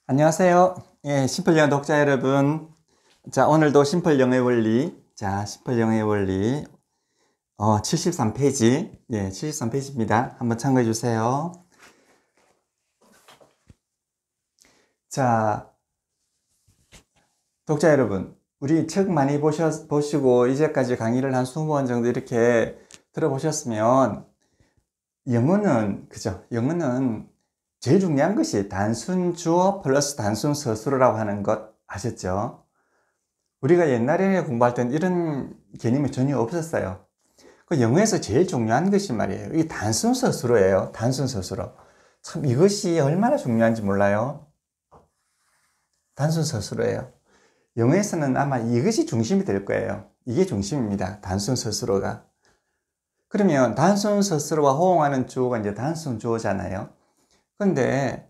안녕하세요. 예, 심플 영어 독자 여러분. 자, 오늘도 심플 영어의 원리. 자, 심플 영어의 원리. 73페이지. 예, 73페이지입니다. 한번 참고해 주세요. 자, 독자 여러분. 우리 책 많이 보시고, 이제까지 강의를 한 20번 정도 이렇게 들어보셨으면, 영어는, 그죠? 영어는 제일 중요한 것이 단순 주어 플러스 단순 서술어라고 하는 것 아셨죠? 우리가 옛날에 공부할 때는 이런 개념이 전혀 없었어요. 그 영어에서 제일 중요한 것이 말이에요. 이 단순 서술어예요. 단순 서술어. 참 이것이 얼마나 중요한지 몰라요. 단순 서술어예요. 영어에서는 아마 이것이 중심이 될 거예요. 이게 중심입니다. 단순 서술어가. 그러면 단순 서술어와 호응하는 주어가 이제 단순 주어잖아요. 근데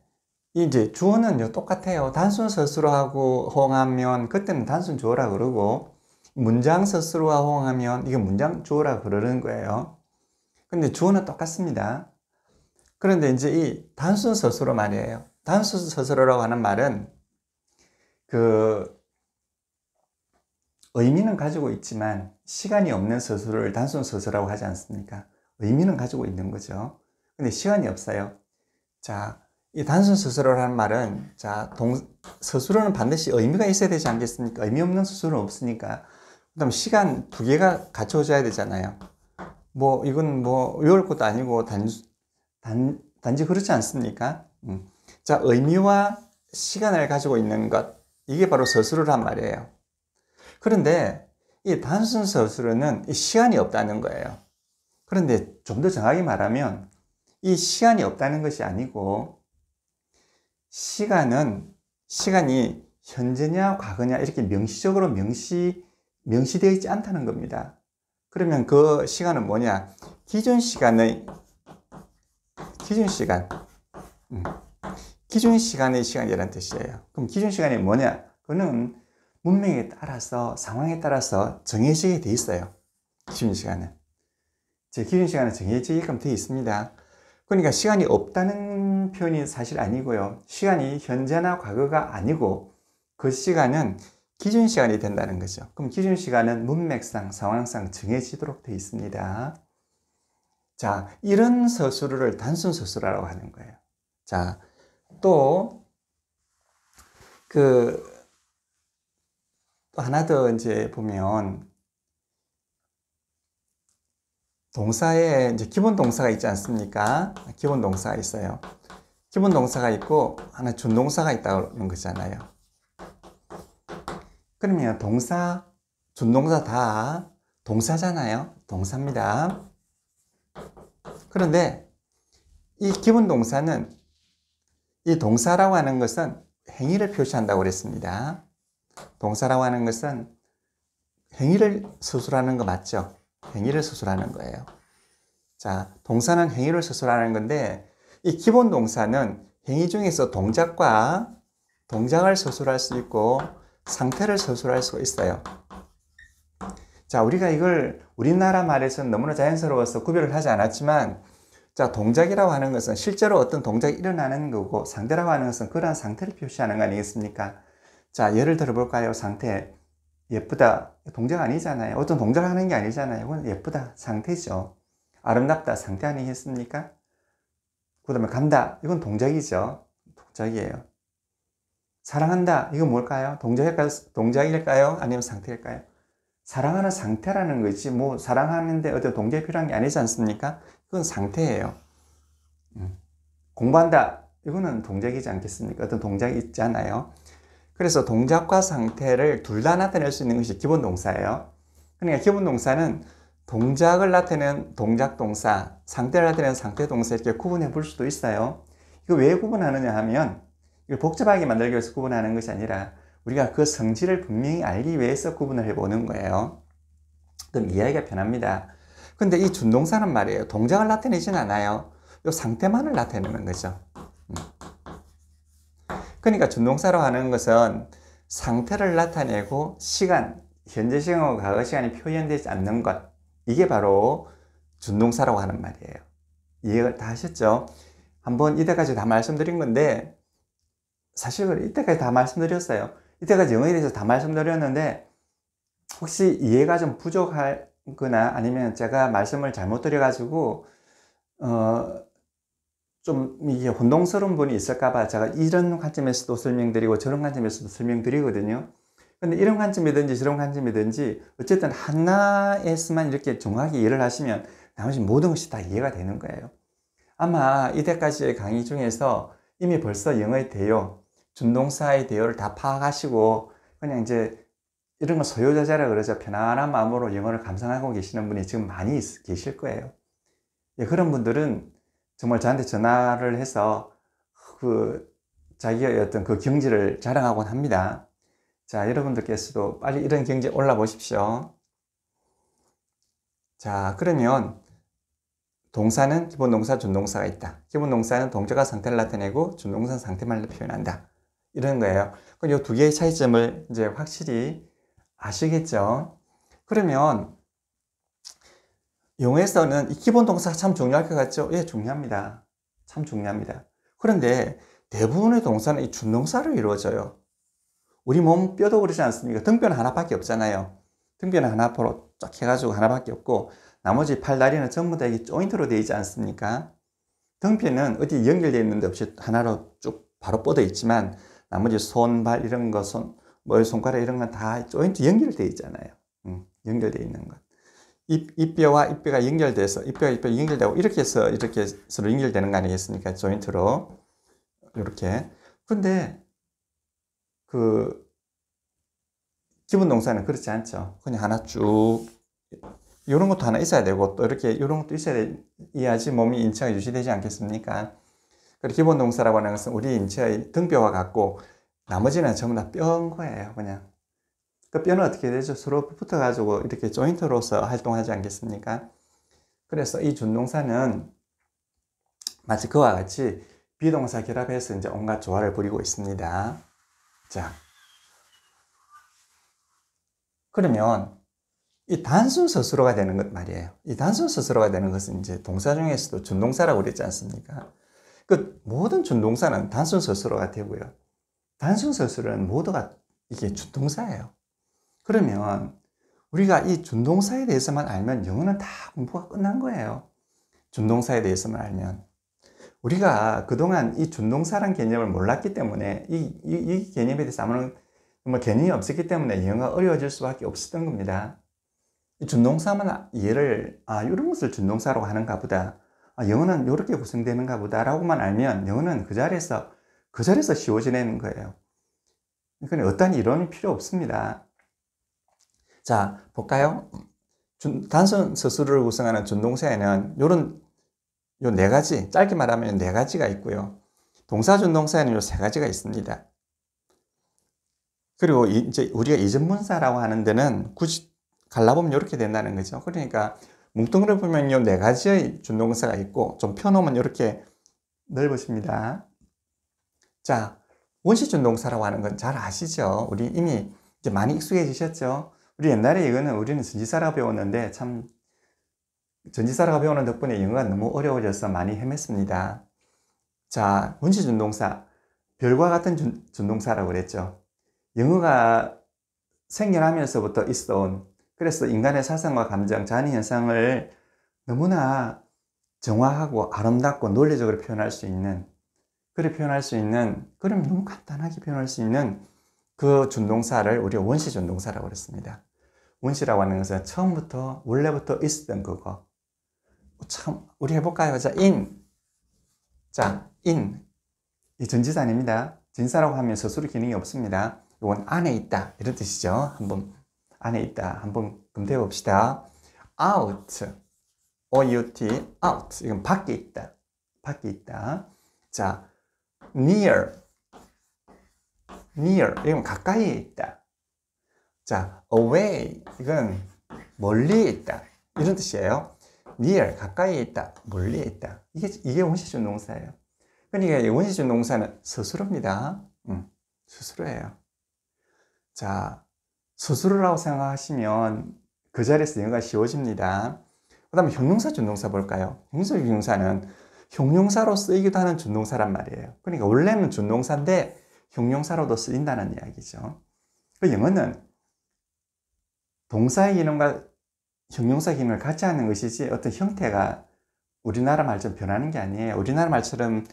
이제 주어는요 똑같아요. 단순 서술어하고 호응하면 그때는 단순 주어라 그러고, 문장 서술어와 호응하면 이게 문장 주어라 그러는 거예요. 근데 주어는 똑같습니다. 그런데 이제 이 단순 서술어 말이에요. 단순 서술어라고 하는 말은 그 의미는 가지고 있지만 시간이 없는 서술어를 단순 서술어라고 하지 않습니까? 의미는 가지고 있는 거죠. 근데 시간이 없어요. 자, 이 단순 서술어라는 말은, 자, 서술어는 반드시 의미가 있어야 되지 않겠습니까? 의미 없는 서술어는 없으니까. 그 다음 시간 두 개가 갖춰져야 되잖아요. 이건 외울 것도 아니고 단지 그렇지 않습니까? 자, 의미와 시간을 가지고 있는 것. 이게 바로 서술어란 말이에요. 그런데 이 단순 서술어는 시간이 없다는 거예요. 그런데 좀 더 정확히 말하면 이 시간이 없다는 것이 아니고, 시간이 현재냐 과거냐 이렇게 명시적으로 명시되어 있지 않다는 겁니다. 그러면 그 시간은 뭐냐? 기준 시간의 시간이라는 뜻이에요. 그럼 기준 시간이 뭐냐? 그거는 문맥에 따라서, 상황에 따라서 정해지게 돼 있어요. 기준 시간은 정해지게끔 되어 있습니다. 그러니까 시간이 없다는 표현이 사실 아니고요. 시간이 현재나 과거가 아니고 그 시간은 기준 시간이 된다는 거죠. 그럼 기준 시간은 문맥상, 상황상 정해지도록 되어 있습니다. 자, 이런 서술어를 단순 서술어라고 하는 거예요. 자, 또 하나 더 이제 보면, 동사에 이제 기본 동사가 있지 않습니까? 기본 동사가 있어요. 기본 동사가 있고 하나 준동사가 있다는 거잖아요. 그러면 동사, 준동사 다 동사잖아요. 동사입니다. 그런데 이 기본 동사는, 이 동사라고 하는 것은 행위를 표시한다고 그랬습니다. 동사라고 하는 것은 행위를 서술하는 거 맞죠? 행위를 서술하는 거예요. 자, 동사는 행위를 서술하는 건데, 이 기본 동사는 행위 중에서 동작을 서술할 수 있고 상태를 서술할 수 있어요. 자, 우리가 이걸 우리나라 말에서는 너무나 자연스러워서 구별을 하지 않았지만, 자, 동작이라고 하는 것은 실제로 어떤 동작이 일어나는 거고, 상태라고 하는 것은 그러한 상태를 표시하는 거 아니겠습니까? 자, 예를 들어 볼까요? 상태. 예쁘다. 동작 아니잖아요. 어떤 동작을 하는 게 아니잖아요. 이건 예쁘다. 상태죠. 아름답다. 상태 아니겠습니까? 그 다음에 간다. 이건 동작이죠. 동작이에요. 사랑한다. 이건 뭘까요? 동작일까요? 아니면 상태일까요? 사랑하는 상태라는 거지, 사랑하는데 어떤 동작이 필요한 게 아니지 않습니까? 그건 상태예요. 공부한다. 이거는 동작이지 않겠습니까? 어떤 동작이 있잖아요. 그래서 동작과 상태를 둘 다 나타낼 수 있는 것이 기본 동사예요. 그러니까 기본 동사는 동작을 나타내는 동작 동사, 상태를 나타내는 상태 동사, 이렇게 구분해 볼 수도 있어요. 이거 왜 구분하느냐 하면, 이걸 복잡하게 만들기 위해서 구분하는 것이 아니라 우리가 그 성질을 분명히 알기 위해서 구분을 해보는 거예요. 그럼 이해하기가 편합니다. 근데 이 준동사는 말이에요, 동작을 나타내진 않아요. 이 상태만을 나타내는 거죠. 그러니까 준동사로 하는 것은 상태를 나타내고 시간, 현재 시간과 과거 시간이 표현되지 않는 것, 이게 바로 준동사라고 하는 말이에요. 이해가 다 하셨죠? 한번 이때까지 다 말씀드린 건데, 사실 이때까지 다 말씀드렸어요. 이때까지 영어에 대해서 다 말씀드렸는데 혹시 이해가 좀 부족하거나 아니면 제가 말씀을 잘못 드려가지고 좀 이게 혼동스러운 분이 있을까봐 제가 이런 관점에서도 설명드리고 저런 관점에서도 설명드리거든요. 근데 이런 관점이든지 저런 관점이든지 어쨌든 하나에서만 이렇게 정확히 이해를 하시면 나머지 모든 것이 다 이해가 되는 거예요. 아마 이때까지의 강의 중에서 이미 벌써 영어의 대요, 준동사의 대요를 다 파악하시고 그냥 이제 이런 거 소요자자라 그러죠. 편안한 마음으로 영어를 감상하고 계시는 분이 지금 많이 계실 거예요. 예, 그런 분들은 정말 저한테 전화를 해서 자기의 어떤 그 경지를 자랑하곤 합니다. 자, 여러분들께서도 빨리 이런 경지에 올라 보십시오. 자, 그러면 동사는 기본 동사, 준동사가 있다. 기본 동사는 동작과 상태를 나타내고 준동사는 상태만 표현한다. 이런 거예요. 그럼 이 두 개의 차이점을 이제 확실히 아시겠죠? 그러면 영어에서는 이 기본 동사가 참 중요할 것 같죠? 예, 중요합니다. 참 중요합니다. 그런데 대부분의 동사는 이 준동사로 이루어져요. 우리 몸 뼈도 그러지 않습니까? 등뼈는 하나밖에 없잖아요. 등뼈는 하나 앞으로 쫙 해가지고 하나밖에 없고 나머지 팔, 다리는 전부 다 이게 조인트로 되어 있지 않습니까? 등뼈는 어디 연결되어 있는 데 없이 하나로 쭉 바로 뻗어 있지만 나머지 손, 발 이런 거, 손가락 이런 건 다 조인트 연결되어 있잖아요. 연결되어 있는 것. 입뼈와 입뼈가 연결돼서 입뼈와 입뼈 연결되고 이렇게 해서 이렇게 서로 연결되는 거 아니겠습니까? 조인트로 이렇게. 근데 그 기본 동사는 그렇지 않죠. 그냥 하나 쭉 이런 것도 하나 있어야 되고 또 이렇게 이런 것도 있어야지 몸이 인체가 유지되지 않겠습니까? 그리고 기본 동사라고 하는 것은 우리 인체의 등뼈와 같고 나머지는 전부 다 뼈인 거예요. 그냥 그 뼈는 어떻게 되죠? 서로 붙어가지고 이렇게 조인트로서 활동하지 않겠습니까? 그래서 이 준동사는 마치 그와 같이 비동사 결합해서 이제 온갖 조화를 부리고 있습니다. 자, 그러면 이 단순 서술어가 되는 것 말이에요. 이 단순 서술어가 되는 것은 이제 동사 중에서도 준동사라고 그랬지 않습니까? 그 모든 준동사는 단순 서술어가 되고요. 단순 서술어는 모두가 이게 준동사예요. 그러면 우리가 이 준동사에 대해서만 알면 영어는 다 공부가 끝난 거예요. 준동사에 대해서만 알면. 우리가 그동안 이 준동사란 개념을 몰랐기 때문에 이 개념에 대해서 아무런 개념이 없었기 때문에 영어가 어려워질 수밖에 없었던 겁니다. 이 준동사만 이해를 이런 것을 준동사라고 하는가 보다. 영어는 이렇게 구성되는가 보다 라고만 알면 영어는 그 자리에서 쉬워지는 거예요. 그러니까 어떤 이론이 필요 없습니다. 자, 볼까요? 단순 서술어를 구성하는 준동사에는 요 네 가지, 짧게 말하면 네 가지가 있고요. 동사 준동사에는 요 세 가지가 있습니다. 그리고 이제 우리가 이전분사라고 하는 데는 굳이 갈라보면 이렇게 된다는 거죠. 그러니까 뭉뚱그려 보면 요 네 가지의 준동사가 있고 좀 펴놓으면 이렇게 넓어집니다. 자, 원시 준동사라고 하는 건 잘 아시죠? 우리 이미 이제 많이 익숙해지셨죠? 우리 옛날에 우리는 전지사라고 배웠는데 참 전지사라고 배우는 덕분에 영어가 너무 어려워져서 많이 헤맸습니다. 자, 원시 준동사, 별과 같은 준동사라고 그랬죠. 영어가 생겨나면서부터 있어온, 그래서 인간의 사상과 감정, 자니 현상을 너무나 정확하고 아름답고 논리적으로 표현할 수 있는, 그럼 너무 간단하게 표현할 수 있는 그 준동사를 우리가 원시 준동사라고 그랬습니다. 원시라고 하는 것은 원래부터 있었던 그거. 참, 우리 해볼까요? 자, in. 이 전지사 아닙니다. 진사라고 하면 서술어 기능이 없습니다. 이건 안에 있다. 이런 뜻이죠. 안에 있다. 한번 검토해 봅시다. out. out. out. 이건 밖에 있다. 자, near. 이건 가까이에 있다. 자, away. 이건 멀리에 있다. 이런 뜻이에요. near, 가까이에 있다, 멀리에 있다. 이게 원시준 동사예요. 그러니까 원시준 동사는 서술어입니다. 서술어예요. 자, 서술어라고 생각하시면 그 자리에서 영어가 쉬워집니다. 그 다음에 형용사 준동사 볼까요? 형용사 준동사는 형용사로 쓰이기도 하는 준동사란 말이에요. 그러니까 원래는 준동사인데 형용사로도 쓰인다는 이야기죠. 그 영어는 동사의 기능과 형용사 기능을 같이 하는 것이지 어떤 형태가 우리나라 말처럼 변하는 게 아니에요. 우리나라 말처럼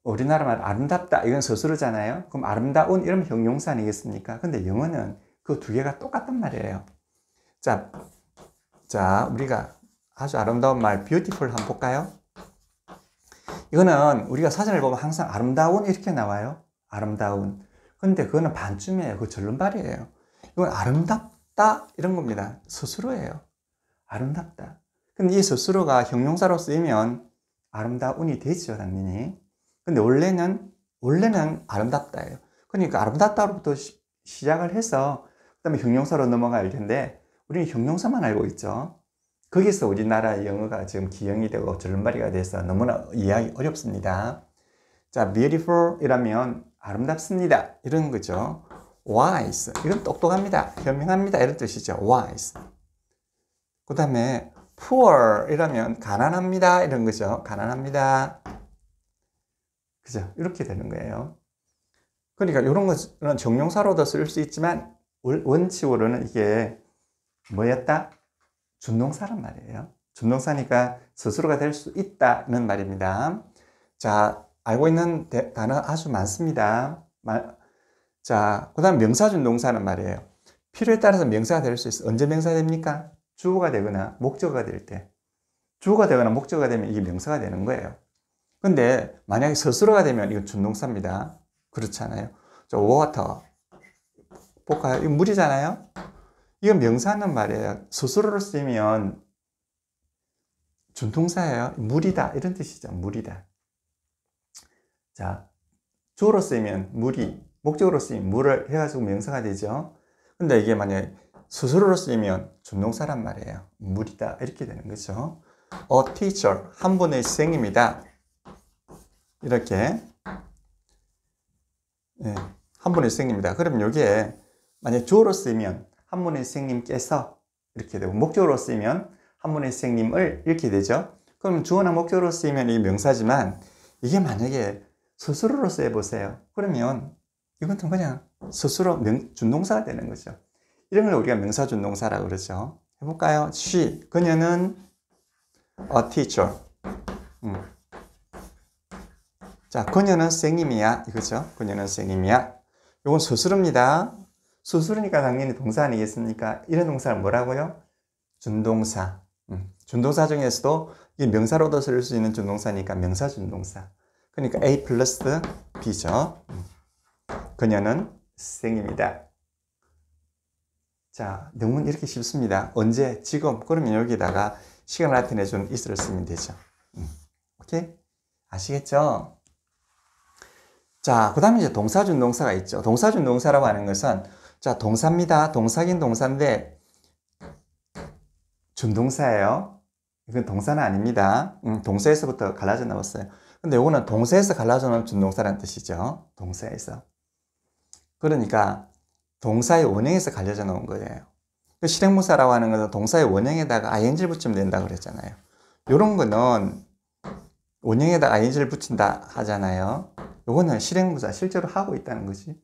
우리나라 말 아름답다 이건 서술어잖아요. 그럼 아름다운 이러면 형용사 아니겠습니까? 근데 영어는 그 두 개가 똑같단 말이에요. 자, 우리가 아주 아름다운 말 beautiful 한번 볼까요? 이거는 우리가 사전을 보면 항상 아름다운 이렇게 나와요. 아름다운. 근데 그거는 반쯤이에요. 그 절름발이에요. 이건 아름답다 이런 겁니다. 스스로예요. 아름답다. 근데 이 스스로가 형용사로 쓰이면 아름다운이 되죠, 당연히. 근데 원래는 아름답다예요. 그러니까 아름답다로부터 시작을 해서 그다음에 형용사로 넘어갈 텐데 우리는 형용사만 알고 있죠. 거기서 우리나라 영어가 지금 기형이 되고 절름발이가 돼서 너무나 이해하기 어렵습니다. 자, beautiful 이라면 아름답습니다 이런 거죠. wise 이건 똑똑합니다, 현명합니다 이런 뜻이죠. wise. 그 다음에 poor 이라면 가난합니다 이런 거죠. 가난합니다. 그죠? 이렇게 되는 거예요. 그러니까 이런 것은 정용사로도 쓸 수 있지만 원칙으로는 이게 뭐였다? 준동사란 말이에요. 준동사니까 스스로가 될 수 있다는 말입니다. 자, 알고 있는 단어 아주 많습니다. 자, 그 다음 명사준동사는 말이에요. 필요에 따라서 명사가 될 수 있어요. 언제 명사가 됩니까? 주어가 되거나 목적어가 될 때. 주어가 되거나 목적어가 되면 이게 명사가 되는 거예요. 근데 만약에 스스로가 되면 이건 준동사입니다. 그렇잖아요. 저 water 볼까요? 이거 물이잖아요. 이건 명사는 말이에요. 스스로로 쓰이면 준동사예요. 물이다 이런 뜻이죠. 물이다. 자, 주어로 쓰이면 물이, 목적으로 쓰이면 물을 해가지고 명사가 되죠. 근데 이게 만약에 스스로로 쓰이면 준동사란 말이에요. 물이다 이렇게 되는 거죠. A teacher, 한 분의 선생님이다. 이렇게 한 분의 선생님이다. 그럼 여기에 만약에 주어로 쓰이면 한 분의 선생님께서 이렇게 되고 목적으로 쓰이면 한 분의 선생님을 이렇게 되죠. 그럼 주어나 목적으로 쓰이면 이 명사지만 이게 만약에 스스로로 써보세요. 그러면 이것은 그냥 스스로 준동사가 되는 거죠. 이런 걸 우리가 명사준동사라고 그러죠. 해볼까요? She, 그녀는 a teacher. 자, 그녀는 선생님이야. 이거죠. 그녀는 선생님이야. 이건 스스로입니다. 스스로니까 당연히 동사 아니겠습니까? 이런 동사를 뭐라고요? 준동사. 준동사 중에서도 이 명사로도 쓸 수 있는 준동사니까 명사준동사. 그러니까 A 플러스 B죠. 그녀는 선생님이다. 자, 너무 이렇게 쉽습니다. 언제? 지금. 그러면 여기다가 시간을 나타내주는 is를 쓰면 되죠. 오케이? 아시겠죠? 자, 그 다음에 이제 동사준동사가 있죠. 동사준동사라고 하는 것은 자, 동사입니다. 동사긴 동사인데 준동사예요. 이건 동사는 아닙니다. 동사에서부터 갈라져 나왔어요. 근데 이거는 동사에서 갈라져 나온 준동사라는 뜻이죠. 동사에서. 그러니까 동사의 원형에서 갈려져 나온 거예요. 그 실행문사라고 하는 것은 동사의 원형에다가 ing를 붙이면 된다고 그랬잖아요. 이런 거는 원형에다가 ing를 붙인다 하잖아요. 요거는 실행문사, 실제로 하고 있다는 거지.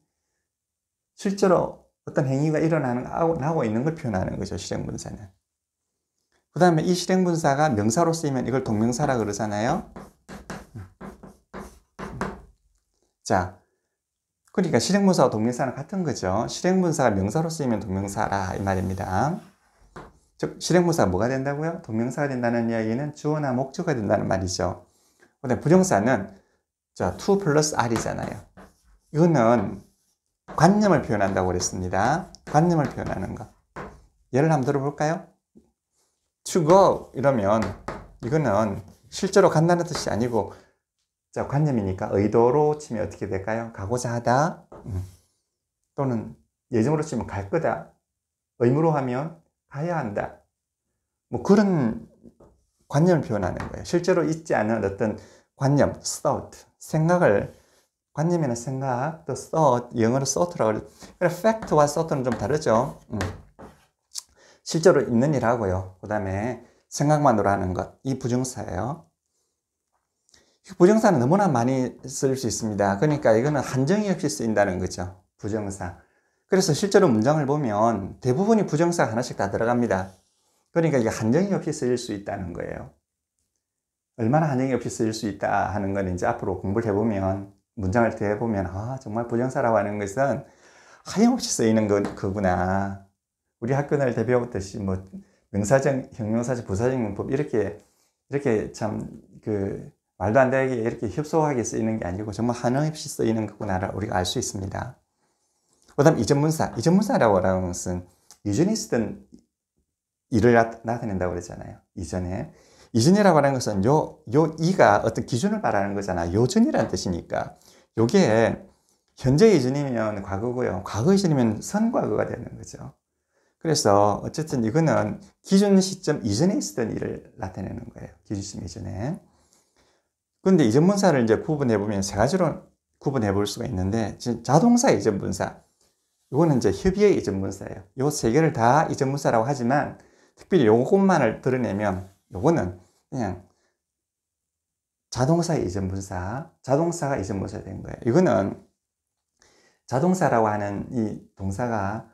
실제로 어떤 행위가 일어나고 있는 걸 표현하는 거죠, 실행문사는. 그 다음에 이 실행문사가 명사로 쓰이면 이걸 동명사라 그러잖아요. 자, 그러니까 실행문사와 동명사는 같은 거죠. 실행문사가 명사로 쓰이면 동명사라 이 말입니다. 즉 실행문사가 뭐가 된다고요? 동명사가 된다는 이야기는 주어나 목적어가 된다는 말이죠. 근데 부정사는 자, to 플러스 r이잖아요. 이거는 관념을 표현한다고 그랬습니다. 관념을 표현하는 거. 예를 한번 들어볼까요? to go 이러면 이거는 실제로 간다는 뜻이 아니고 자, 관념이니까 의도로 치면 어떻게 될까요? 가고자 하다. 또는 예정으로 치면 갈 거다. 의무로 하면 가야 한다. 뭐 그런 관념을 표현하는 거예요. 실제로 있지 않은 어떤 관념, thought, 생각을 관념이나 생각, 또 thought, 영어로 thought라고 그래요. fact와 thought는 좀 다르죠. 실제로 있는 일 하고요. 그 다음에 생각만으로 하는 것, 이 부정사예요. 부정사는 너무나 많이 쓸 수 있습니다. 그러니까 이거는 한정이 없이 쓰인다는 거죠. 부정사. 그래서 실제로 문장을 보면 대부분이 부정사가 하나씩 다 들어갑니다. 그러니까 이게 한정이 없이 쓰일 수 있다는 거예요. 얼마나 한정이 없이 쓰일 수 있다 하는 건 이제 앞으로 공부를 해보면, 문장을 더 해보면, 아, 정말 부정사라고 하는 것은 하염없이 쓰이는 거구나. 우리 학교 다닐 때 배웠듯이 뭐 명사적, 형용사적, 부사적 문법 이렇게 참 말도 안 되게 이렇게 협소하게 쓰이는 게 아니고 정말 한없이 쓰이는 거구나를 우리가 알 수 있습니다. 그 다음 이전문사. 이전문사라고 하는 것은 이전에 쓰던 일을 나타낸다고 그랬잖아요. 이전이라고 하는 것은 이가 어떤 기준을 말하는 거잖아. 요전이라는 뜻이니까. 요게 현재 이전이면 과거고요. 과거 이전이면 선과거가 되는 거죠. 그래서 어쨌든 이거는 기준 시점 이전에 있었던 일을 나타내는 거예요. 기준 시점 이전에. 그런데 이전문사를 이제 구분해 보면 세 가지로 구분해 볼 수가 있는데, 자동사 이전문사. 이거는 이제 협의의 이전문사예요. 요 세 개를 다 이전문사라고 하지만 특별히 요것만을 드러내면 요거는 그냥 자동사의 이전문사, 자동사가 이전문사가 된 거예요. 이거는 자동사라고 하는 이 동사가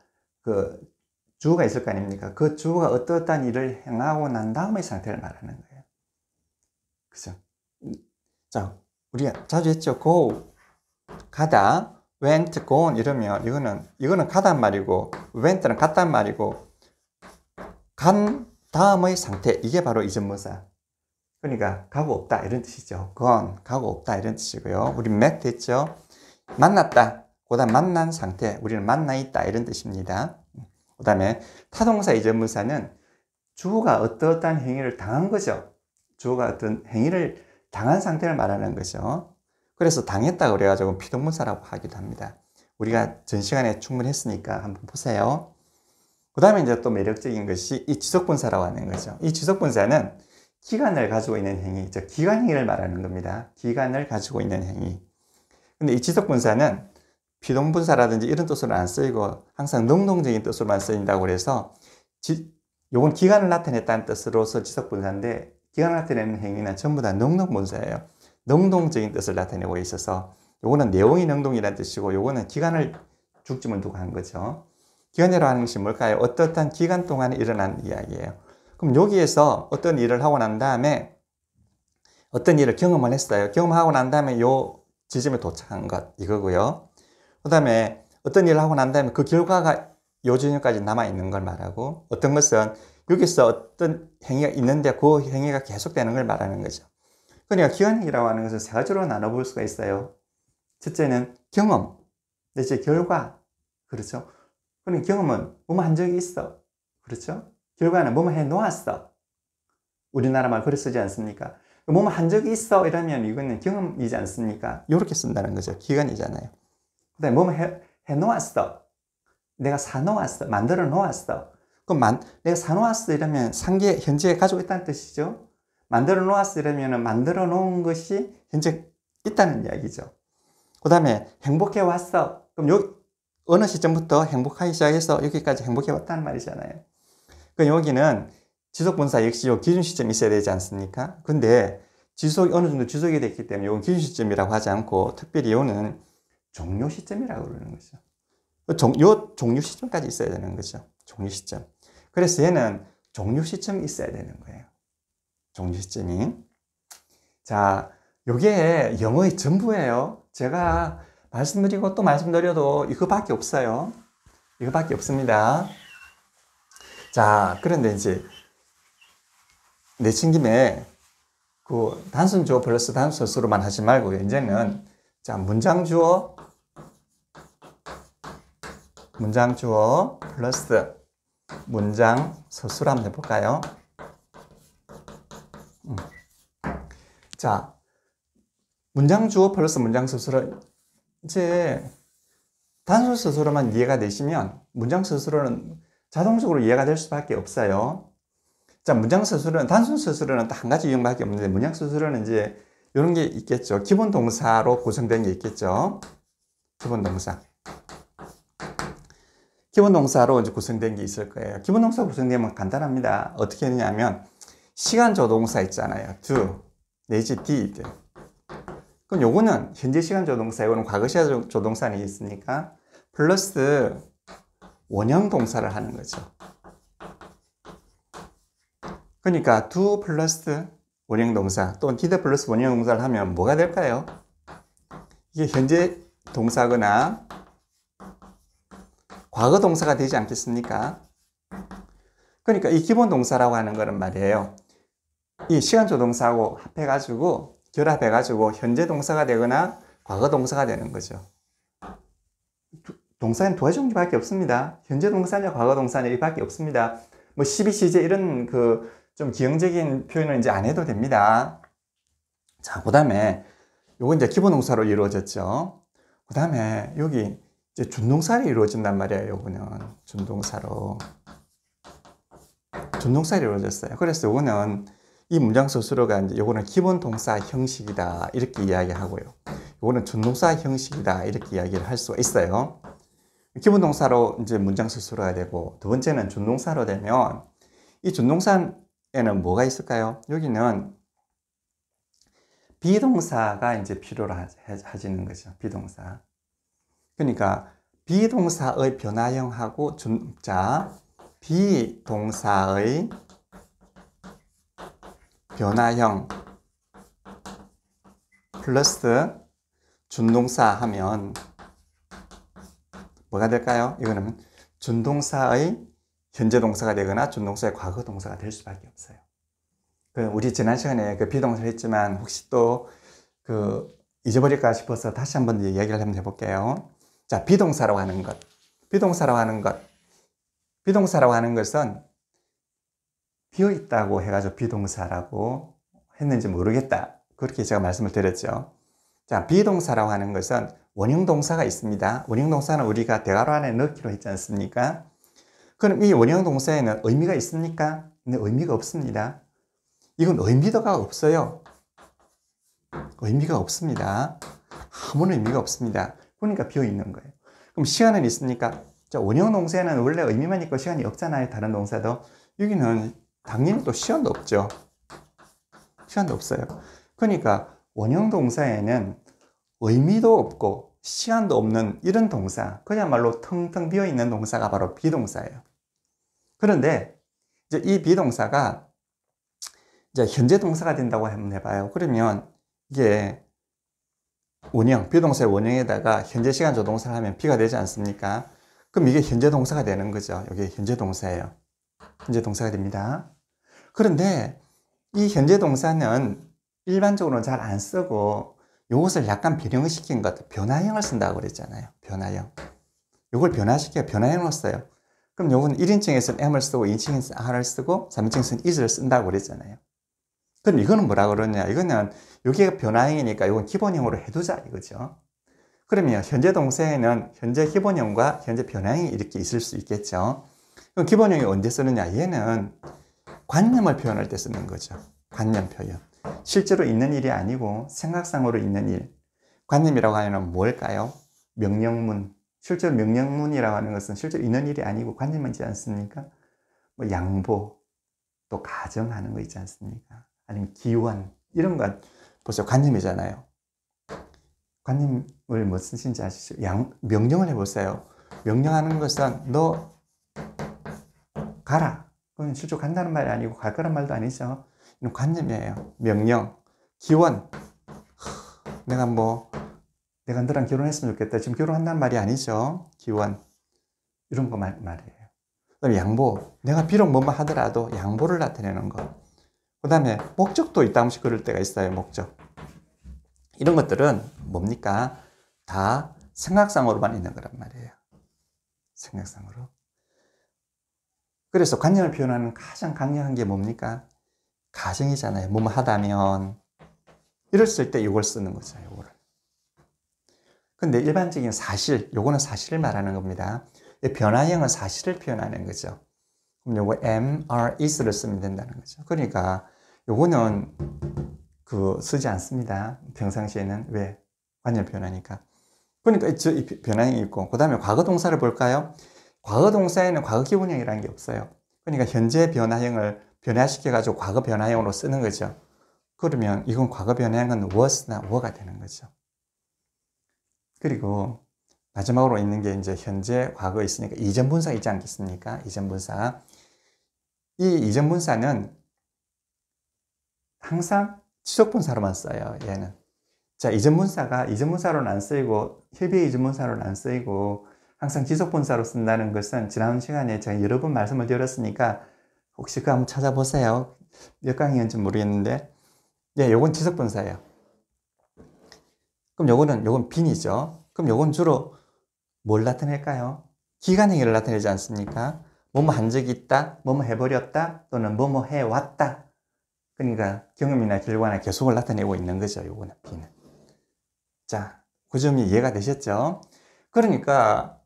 주어가 있을 거 아닙니까? 그 주어가 어떠한 일을 행하고 난 다음의 상태를 말하는 거예요. 그죠? 자, 우리가 자주 했죠. go, 가다, went, gone 이러면 이거는 가단 말이고, went는 갔단 말이고, 간 다음의 상태, 이게 바로 이전문사. 그러니까 가고 없다 이런 뜻이죠. gone, 가고 없다 이런 뜻이고요. 우리 met 했죠. 만났다, 그 다음 만난 상태, 우리는 만나 있다 이런 뜻입니다. 그 다음에 타동사 이전문사는 주어가 어떠한 행위를 당한 거죠. 주어가 어떤 행위를 당한 상태를 말하는 거죠. 그래서 당했다 그래가지고 피동문사라고 하기도 합니다. 우리가 전 시간에 충분히 했으니까 한번 보세요. 그 다음에 이제 또 매력적인 것이 이 지속분사라고 하는 거죠. 이 지속분사는 기간을 가지고 있는 행위, 즉 기간행위를 말하는 겁니다. 기간을 가지고 있는 행위. 근데 이 지속분사는 비동분사라든지 이런 뜻으로 안 쓰이고 항상 능동적인 뜻으로만 쓰인다고 그래서 요건 기간을 나타냈다는 뜻으로서 지속분사인데, 기간을 나타내는 행위는 전부 다 능동분사예요. 능동적인 뜻을 나타내고 있어서 요거는 내용이 능동이라는 뜻이고, 요거는 기간을 중점을 두고 한 거죠. 기간이라고 하는 것이 뭘까요? 어떠한 기간 동안에 일어난 이야기예요. 그럼 여기에서 어떤 일을 하고 난 다음에 어떤 일을 경험을 했어요. 경험하고 난 다음에 요 지점에 도착한 것, 이거고요. 그 다음에 어떤 일을 하고 난 다음에 그 결과가 요 지점까지 남아있는 걸 말하고, 어떤 것은 여기서 어떤 행위가 있는데 그 행위가 계속되는 걸 말하는 거죠. 그러니까 기간행위라고 하는 것을 세 가지로 나눠볼 수가 있어요. 첫째는 경험, 넷째 결과, 그렇죠? 그러니까 경험은 뭐뭐 한 적이 있어, 그렇죠? 결과는 뭐뭐 해 놓았어. 우리나라 말 그렇게 쓰지 않습니까? 뭐뭐 한 적이 있어 이러면 이거는 경험이지 않습니까? 이렇게 쓴다는 거죠. 기간이잖아요. 그 다음에 뭐뭐 해 놓았어. 내가 사 놓았어. 만들어 놓았어. 그럼 내가 사 놓았어 이러면 상계, 현재 가지고 있다는 뜻이죠. 만들어 놓았어 이러면 만들어 놓은 것이 현재 있다는 이야기죠. 그 다음에 행복해 왔어. 그럼 어느 시점부터 행복하기 시작해서 여기까지 행복해 왔다는 말이잖아요. 그럼 여기는 지속분사 역시 요 기준 시점이 있어야 되지 않습니까? 근데 어느 정도 지속이 됐기 때문에 이건 기준 시점이라고 하지 않고 특별히 요는 종료 시점이라고 그러는 거죠. 요 종료 시점까지 있어야 되는 거죠. 종료 시점. 그래서 얘는 종료 시점이 있어야 되는 거예요. 종료 시점이. 자, 요게 영어의 전부예요. 제가 말씀드리고 또 말씀드려도 이거밖에 없어요. 이거밖에 없습니다. 자, 그런데 이제 내친 김에 단순 주어 플러스 단수 서술로만 하지 말고 이제는 자, 문장 주어 플러스 문장 서술 한번 해볼까요? 자, 문장 주어 플러스 문장 서술은 이제 단수 서술로만 이해가 되시면 문장 서술은 자동적으로 이해가 될 수밖에 없어요. 자, 문장 서술은 단순 서술은 한 가지 유형밖에 없는데 문장 서술은 이제 이런 게 있겠죠. 기본 동사로 구성된 게 있겠죠. 기본 동사로 이제 구성된 게 있을 거예요. 기본 동사 구성되면 간단합니다. 어떻게 하냐면 시간조 동사 있잖아요. do 내지 did. 그럼 요거는 현재 시간 조동사, 요거는 과거 시간 조동사는 있으니까 플러스 원형 동사를 하는 거죠. 그러니까 do 플러스 원형 동사 또는 did 플러스 원형 동사를 하면 뭐가 될까요? 이게 현재 동사거나 과거 동사가 되지 않겠습니까? 그러니까 이 기본 동사라고 하는 거는 말이에요. 이 시간 조동사하고 합해가지고 결합해가지고 현재 동사가 되거나 과거 동사가 되는 거죠. 동사는 두 가지 종류밖에 없습니다. 현재 동사냐 과거 동사냐 이밖에 없습니다. 뭐 시비 시제 이런 그 좀 기형적인 표현은 이제 안 해도 됩니다. 자, 그 다음에 요거 이제 기본 동사로 이루어졌죠. 그 다음에 여기 이제 준동사로 이루어진단 말이에요. 요거는 준동사로 이루어졌어요. 그래서 요거는 이 문장 스스로가 이제 요거는 기본 동사 형식이다 이렇게 이야기하고요. 요거는 준동사 형식이다 이렇게 이야기를 할 수가 있어요. 기본 동사로 이제 문장 스스로가 되고, 두 번째는 준동사로 되면 이 준동사에는 뭐가 있을까요? 여기는 비동사가 이제 필요로 하지는 거죠. 비동사. 그러니까 비동사의 변화형하고 비동사의 변화형 플러스 준동사 하면 뭐가 될까요? 이거는 준동사의 현재 동사가 되거나 준동사의 과거 동사가 될 수밖에 없어요. 우리 지난 시간에 그 비동사를 했지만 혹시 또 잊어버릴까 싶어서 다시 한번 이야기를 한번 해볼게요. 자, 비동사라고 하는 것은 비어있다고 해가지고 비동사라고 했는지 모르겠다. 그렇게 제가 말씀을 드렸죠. 자, 비동사라고 하는 것은 원형 동사가 있습니다. 원형 동사는 우리가 대괄호 안에 넣기로 했지 않습니까? 그럼 이 원형 동사에는 의미가 있습니까? 근데 의미가 없습니다. 이건 의미가 없어요. 의미가 없습니다. 아무런 의미가 없습니다. 그러니까 비어있는 거예요. 그럼 시간은 있습니까? 자, 원형 동사에는 원래 의미만 있고 시간이 없잖아요. 다른 동사도. 여기는 당연히 또 시간도 없죠. 시간도 없어요. 그러니까 원형 동사에는 의미도 없고 시간도 없는 이런 동사, 그야말로 텅텅 비어있는 동사가 바로 비동사예요. 그런데 이제 이 비동사가 이제 현재 동사가 된다고 한번 해봐요. 그러면 이게 원형, 비동사의 원형에다가 현재 시간 조동사를 하면 비가 되지 않습니까? 그럼 이게 현재 동사가 되는 거죠. 이게 현재 동사예요. 현재 동사가 됩니다. 그런데 이 현재 동사는 일반적으로는 잘 안 쓰고 이것을 약간 변형을 시킨 것, 변화형을 쓴다고 그랬잖아요. 변화형. 이걸 변화형으로 써요. 그럼 요건 1인칭에서는 M을 쓰고 2인칭에서는 R을 쓰고 3인칭에서는 is를 쓴다고 그랬잖아요. 그럼 이거는 뭐라 그러냐? 이거는 여기가 변화형이니까 이건 기본형으로 해두자 이거죠. 그러면 현재 동사에는 현재 기본형과 현재 변화형이 이렇게 있을 수 있겠죠. 그럼 기본형이 언제 쓰느냐? 얘는 관념을 표현할 때 쓰는 거죠. 관념 표현. 실제로 있는 일이 아니고 생각상으로 있는 일. 관념이라고 하면 뭘까요? 명령문. 실제로 명령문이라고 하는 것은 실제로 있는 일이 아니고 관념이지 않습니까? 뭐 양보, 또 가정하는 거 있지 않습니까? 아니면 기원, 이런 건 벌써 관념이잖아요. 관념을 무슨 뜻인지 아시죠? 명령을 해보세요. 명령하는 것은 너 가라. 그건 실제로 간다는 말이 아니고 갈 거란 말도 아니죠. 이건 관념이에요. 명령, 기원. 내가 너랑 결혼했으면 좋겠다. 지금 결혼한다는 말이 아니죠. 기원. 이런 거 말이에요. 그 다음에 양보. 내가 비록 뭐만 하더라도 양보를 나타내는 거. 그 다음에 목적도 이따금씩 그럴 때가 있어요. 목적. 이런 것들은 뭡니까? 다 생각상으로만 있는 거란 말이에요. 생각상으로. 그래서 관념을 표현하는 가장 강력한 게 뭡니까? 가정이잖아요. 뭐뭐 하다면. 이랬을 때 이걸 쓰는 거죠. 이거를. 근데 일반적인 사실, 요거는 사실을 말하는 겁니다. 변화형은 사실을 표현하는 거죠. 그럼 요거 am, are, is를 쓰면 된다는 거죠. 그러니까 요거는 쓰지 않습니다. 평상시에는. 왜? 관념 표현하니까. 그러니까 이 변화형이 있고, 그 다음에 과거 동사를 볼까요? 과거 동사에는 과거 기본형이라는 게 없어요. 그러니까 현재 변화형을 변화시켜가지고 과거 변화형으로 쓰는 거죠. 그러면 이건 과거 변형은 was나 were가 되는 거죠. 그리고 마지막으로 있는 게 이제 현재, 과거에 있으니까 이전 분사 있지 않겠습니까? 이전 분사. 이 이전 분사는 항상 지속 분사로만 써요, 얘는. 자, 이전 분사가 이전 분사로는 안 쓰이고 협의 이전 분사로는 안 쓰이고 항상 지속 분사로 쓴다는 것은 지난 시간에 제가 여러 번 말씀을 드렸으니까 혹시 그거 한번 찾아보세요. 몇 강의인지 모르겠는데, 예, 요건 지속 분사예요. 그럼 요건 빈이죠. 그럼 요건 주로 뭘 나타낼까요? 기간 행위를 나타내지 않습니까? 뭐뭐 한 적이 있다, 뭐뭐 해버렸다, 또는 뭐뭐 해왔다. 그러니까 경험이나 결과나 계속을 나타내고 있는 거죠, 요거는 빈은. 자, 그 점이 이해가 되셨죠? 그러니까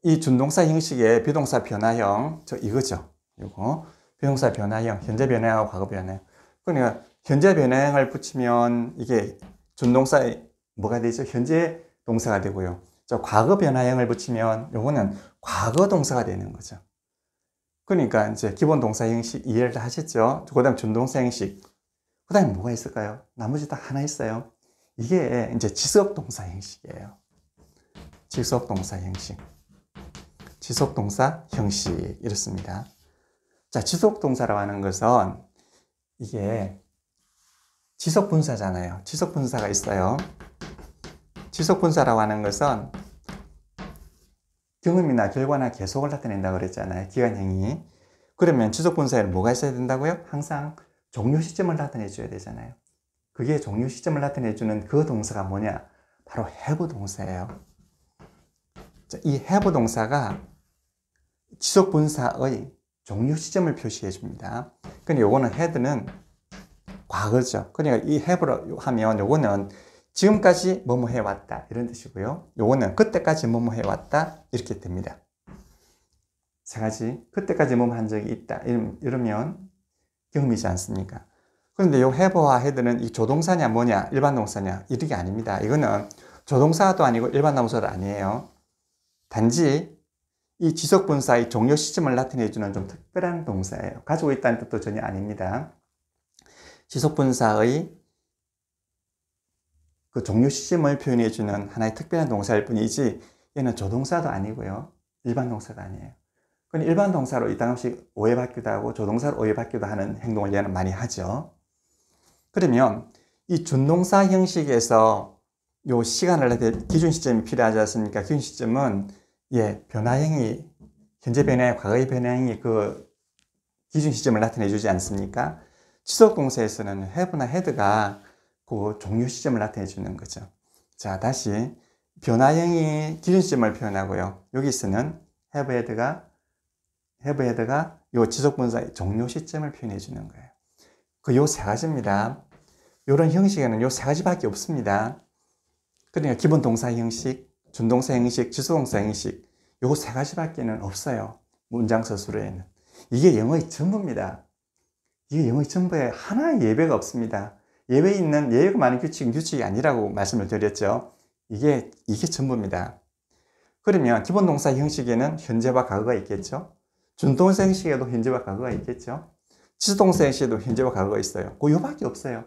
이 준동사 형식의 비동사 변화형, 이거죠. 요거 비동사 변화형, 현재 변화형하고 과거 변화형. 그러니까 현재 변화형을 붙이면 이게 준동사의 뭐가 되죠? 현재 동사가 되고요. 과거 변화형을 붙이면 요거는 과거 동사가 되는 거죠. 그러니까 이제 기본 동사 형식 이해를 다 하셨죠? 그 다음 준동사 형식. 그 다음에 뭐가 있을까요? 나머지 다 하나 있어요. 이게 이제 지속 동사 형식이에요. 지속 동사 형식. 지속 동사 형식. 이렇습니다. 자, 지속 동사라고 하는 것은 이게 지속 분사잖아요. 지속 분사가 있어요. 지속 분사라고 하는 것은 경험이나 결과나 계속을 나타낸다고 그랬잖아요. 기간형이. 그러면 지속 분사에 뭐가 있어야 된다고요? 항상 종료 시점을 나타내 줘야 되잖아요. 그게 종료 시점을 나타내 주는 그 동사가 뭐냐? 바로 have 동사예요. 자, 이 have 동사가 지속 분사의 종료 시점을 표시해 줍니다. 근데 요거는 had는 과거죠. 그러니까 이 have로 하면 요거는 지금까지 뭐뭐 해왔다 이런 뜻이고요. 요거는 그때까지 뭐뭐 해왔다 이렇게 됩니다. 세 가지. 그때까지 뭐뭐 한 적이 있다 이러면 경험이지 않습니까? 그런데 요 have와 had는 이 조동사냐 뭐냐 일반 동사냐 이런 게 아닙니다. 이거는 조동사도 아니고 일반 동사도 아니에요. 단지 이 지속 분사의 종료 시점을 나타내주는 좀 특별한 동사예요. 가지고 있다는 뜻도 전혀 아닙니다. 지속 분사의 그 종료 시점을 표현해주는 하나의 특별한 동사일 뿐이지 얘는 조동사도 아니고요. 일반 동사가 아니에요. 그건 일반 동사로 이따금씩 오해받기도 하고 조동사로 오해받기도 하는 행동을 얘는 많이 하죠. 그러면 이 준동사 형식에서 요 시간을 나타낼 기준 시점이 필요하지 않습니까? 기준 시점은 변화형이 현재 변화형, 과거의 변화형이 그 기준 시점을 나타내 주지 않습니까? 지속 동사에서는 have나 had가 그 종료 시점을 나타내 주는 거죠. 자, 다시 변화형이 기준 시점을 표현하고요. 여기서는 have had가 요 지속 분사의 종료 시점을 표현해 주는 거예요. 그 요 세 가지입니다. 요런 형식에는 요 세 가지밖에 없습니다. 그러니까 기본 동사 형식, 준동사 형식, 지속동사 형식 요 세 가지밖에는 없어요. 문장 서술에는. 이게 영어의 전부입니다. 이게 영어의 전부에 하나의 예외가 없습니다. 예외가 많은 규칙이 아니라고 말씀을 드렸죠. 이게 전부입니다. 그러면 기본 동사 형식에는 현재와 과거가 있겠죠. 준동사 형식에도 현재와 과거가 있겠죠. 지속동사 형식에도 현재와 과거가 있어요. 그 요밖에 없어요.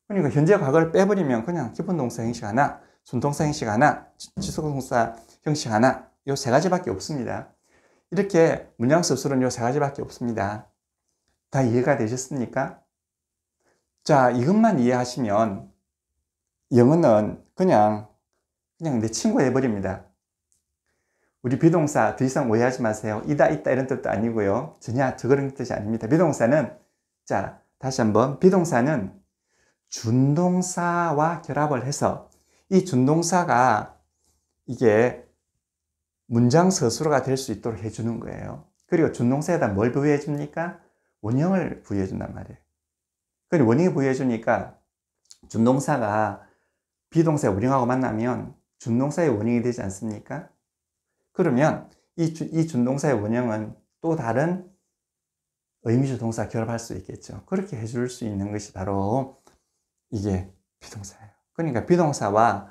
그러니까 현재와 과거를 빼버리면 그냥 기본 동사 형식 하나, 준동사 형식 하나, 지속동사 형식 하나 요 세 가지밖에 없습니다. 이렇게 문장 서술은 요 세 가지밖에 없습니다. 다 이해가 되셨습니까? 자, 이것만 이해하시면 영어는 그냥 내 친구 해버립니다. 우리 비동사 더 이상 오해하지 마세요. 이다, 있다 이런 뜻도 아니고요. 전혀 그런 뜻이 아닙니다. 비동사는, 자, 다시 한번. 비동사는 준동사와 결합을 해서 이 준동사가 이게 문장 서술어가 될 수 있도록 해주는 거예요. 그리고 준동사에다 뭘 부여해 줍니까? 원형을 부여해 준단 말이에요. 그리고 원형을 부여해 주니까 준동사가 비동사의 원형하고 만나면 준동사의 원형이 되지 않습니까? 그러면 이 준동사의 원형은 또 다른 의미주 동사 결합할 수 있겠죠. 그렇게 해줄 수 있는 것이 바로 이게 비동사예요. 그러니까 비동사와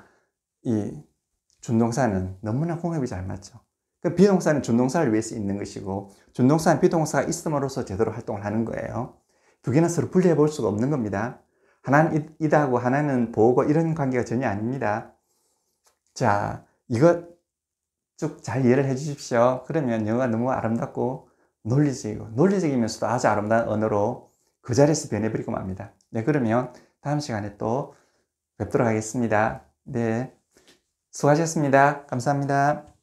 이 준동사는 너무나 궁합이 잘 맞죠. 그 비동사는 준동사를 위해서 있는 것이고 준동사는 비동사가 있음으로써 제대로 활동을 하는 거예요. 두 개는 서로 분리해 볼 수가 없는 겁니다. 하나는 이다고 하나는 보고 이런 관계가 전혀 아닙니다. 자, 이거 쭉 잘 이해를 해 주십시오. 그러면 영어가 너무 아름답고 논리적이면서도 아주 아름다운 언어로 그 자리에서 변해버리고 맙니다. 네, 그러면 다음 시간에 또 뵙도록 하겠습니다. 네, 수고하셨습니다. 감사합니다.